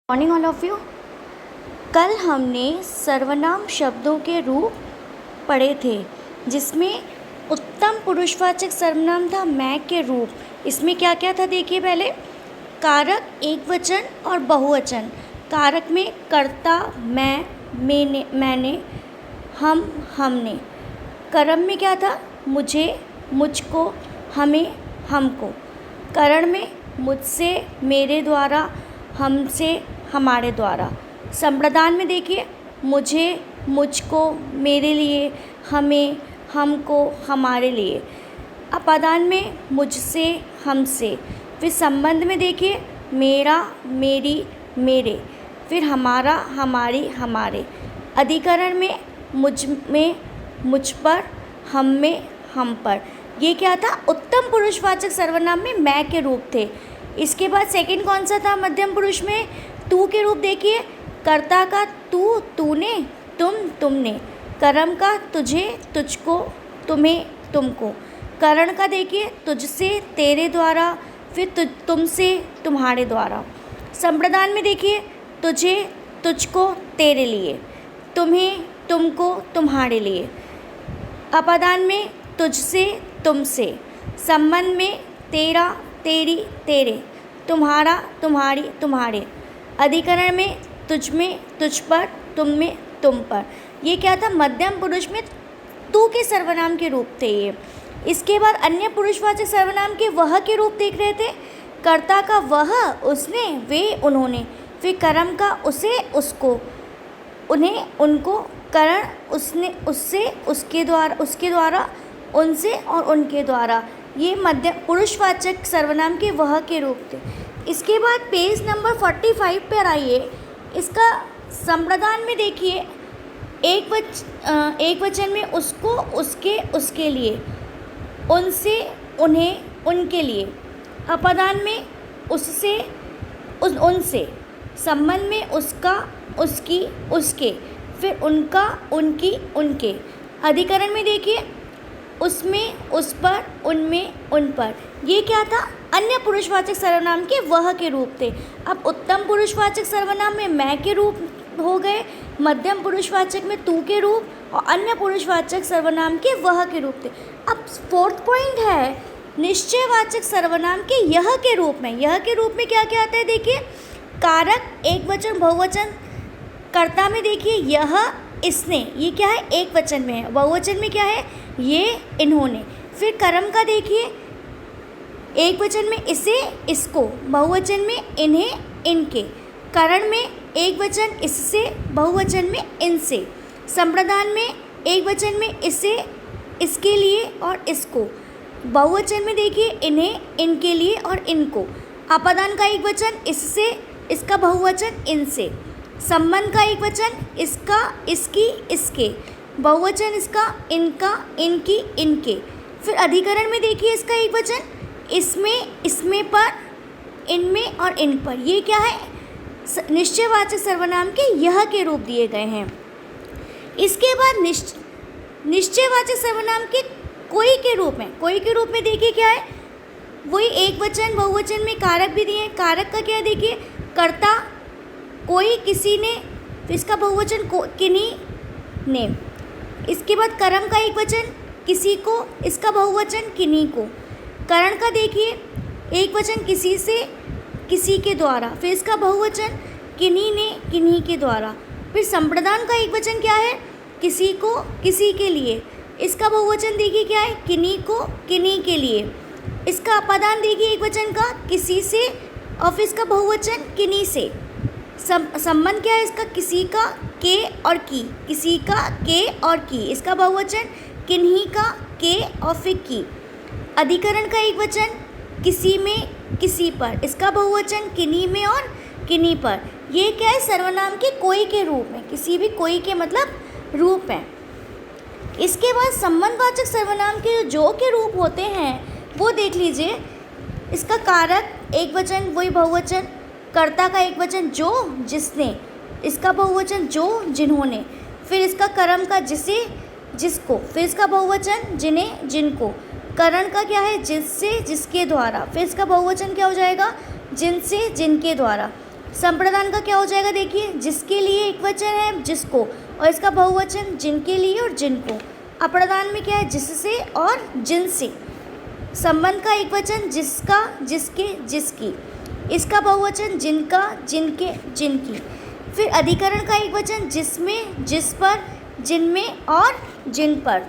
Morning all of you. कल हमने सर्वनाम शब्दों के रूप पढ़े थे, जिसमें उत्तम पुरुषवाचक सर्वनाम था मैं के रूप। इसमें क्या क्या था देखिए। पहले कारक, एकवचन और बहुवचन। कारक में कर्ता मैं, मैंने, हम, हमने। कर्म में क्या था? मुझे, मुझको, हमें, हमको। करण में मुझसे, मेरे द्वारा, हमसे, हमारे द्वारा। संप्रदान में देखिए मुझे, मुझको, मेरे लिए, हमें, हमको, हमारे लिए। अपादान में मुझसे, हमसे। फिर संबंध में देखिए मेरा, मेरी, मेरे। फिर हमारा, हमारी, हमारे। अधिकरण में मुझ में, मुझ पर, हम में, हम पर। ये क्या था? उत्तम पुरुषवाचक सर्वनाम में मैं के रूप थे। इसके बाद सेकंड कौन सा था? मध्यम पुरुष में तू के रूप देखिए। कर्ता का तू, तूने, तुम, तुमने। कर्म का तुझे, तुझको, तुम्हें, तुमको। करण का देखिए तुझसे, तेरे द्वारा। फिर तुमसे, तुम्हारे द्वारा। संप्रदान में देखिए तुझे, तुझको, तेरे लिए। तुम्हें, तुमको, तुम्हारे लिए। अपादान में तुझसे, तुमसे। संबंध में तेरा, तेरी, तेरे। तुम्हारा, तुम्हारी, तुम्हारे। अधिकरण में तुझ में, तुझ पर, तुम में, तुम पर। ये क्या था? मध्यम पुरुष में तू के सर्वनाम के रूप थे ये। इसके बाद अन्य पुरुषवाचक सर्वनाम के वह के रूप देख रहे थे। कर्ता का वह, उसने, वे, उन्होंने। फिर कर्म का उसे, उसको, उन्हें, उनको। करण उसने, उससे, उसके द्वारा, उनसे और उनके द्वारा। ये मध्य पुरुषवाचक सर्वनाम के वह के रूप थे। इसके बाद पेज नंबर 45 पर आइए। इसका संप्रदान में देखिए एक वचन में उसको, उसके, उसके लिए। उनसे, उन्हें, उनके लिए। अपादान में उससे, उनसे। संबंध में उसका, उसकी, उसके। फिर उनका, उनकी, उनके। अधिकरण में देखिए उसमें, उस पर, उनमें, उन पर। ये क्या था? अन्य पुरुषवाचक सर्वनाम के वह के रूप थे। अब उत्तम पुरुषवाचक सर्वनाम में मैं के रूप हो गए, मध्यम पुरुषवाचक में तू के रूप, और अन्य पुरुषवाचक सर्वनाम के वह के रूप थे। अब फोर्थ पॉइंट है निश्चयवाचक सर्वनाम के यह के रूप में। यह के रूप में क्या क्या आता है देखिए। कारक, एकवचन, बहुवचन। कर्ता में देखिए यह, इसने। ये क्या है? एक वचन में है। बहुवचन में क्या है? ये, इन्होंने। फिर कर्म का देखिए एक वचन में इसे, इसको। बहुवचन में इन्हें, इनके। करण में एक वचन इससे, बहुवचन में इनसे। संप्रदान में एक वचन में इसे, इसके लिए और इसको। बहुवचन में देखिए इन्हें, इनके लिए और इनको। अपादान का एक वचन इससे, इसका बहुवचन इनसे। संबंध का एक वचन इसका, इसकी, इसके। बहुवचन इसका, इनका, इनकी, इनके। फिर अधिकरण में देखिए इसका एक वचन इसमें, इसमें पर, इनमें और इन पर। ये क्या है? निश्चयवाचक सर्वनाम के यह के रूप दिए गए हैं। इसके बाद निश्चयवाचक सर्वनाम के कोई के रूप में। कोई के रूप में देखिए क्या है? वही एक वचन, बहुवचन में कारक भी दिए हैं। कारक का क्या देखिए? कर्ता कोई, किसी ने। इसका बहुवचन किन्हीं ने। इसके बाद कर्म का एक वचन किसी को, इसका बहुवचन किन्हीं को। करण का देखिए एक वचन किसी से, किसी के द्वारा। फिर इसका बहुवचन किन्हीं ने, किन्हीं के द्वारा। फिर संप्रदान का एक वचन क्या है? किसी को, किसी के लिए। इसका बहुवचन देखिए क्या है? किन्हीं को, किन्हीं के लिए। इसका अपादान देखिए एक वचन का किसी से, और फिर इसका बहुवचन किन्हीं से। संबंध क्या है इसका? किसी का, के और की। किसी का, के और की। इसका बहुवचन किन्हीं का, के और फिर की। अधिकरण का एक वचन किसी में, किसी पर। इसका बहुवचन किन्हीं में और किन्हीं पर। ये क्या है? सर्वनाम के कोई के रूप में। किसी भी कोई के मतलब रूप है। इसके बाद संबंधवाचक सर्वनाम के जो के रूप होते हैं वो देख लीजिए। इसका कारक एक वचन, वही बहुवचन। कर्ता का एक वचन जो, जिसने। इसका बहुवचन जो, जिन्होंने। फिर इसका कर्म का जिसे, जिसको। फिर इसका बहुवचन जिन्हें, जिनको। करण का क्या है? जिससे, जिसके द्वारा। फिर इसका बहुवचन क्या हो जाएगा? जिनसे, जिनके द्वारा। संप्रदान का क्या हो जाएगा, देखिए, जिसके लिए एक वचन है जिसको, और इसका बहुवचन जिनके लिए और जिनको। अप्रदान में क्या है, जिससे और जिनसे। संबंध का एक वचन जिसका, जिसके, जिसकी। इसका बहुवचन जिनका, जिनके, जिनकी। फिर अधिकरण का एक वचन जिसमें, जिस पर, जिनमें और जिन पर।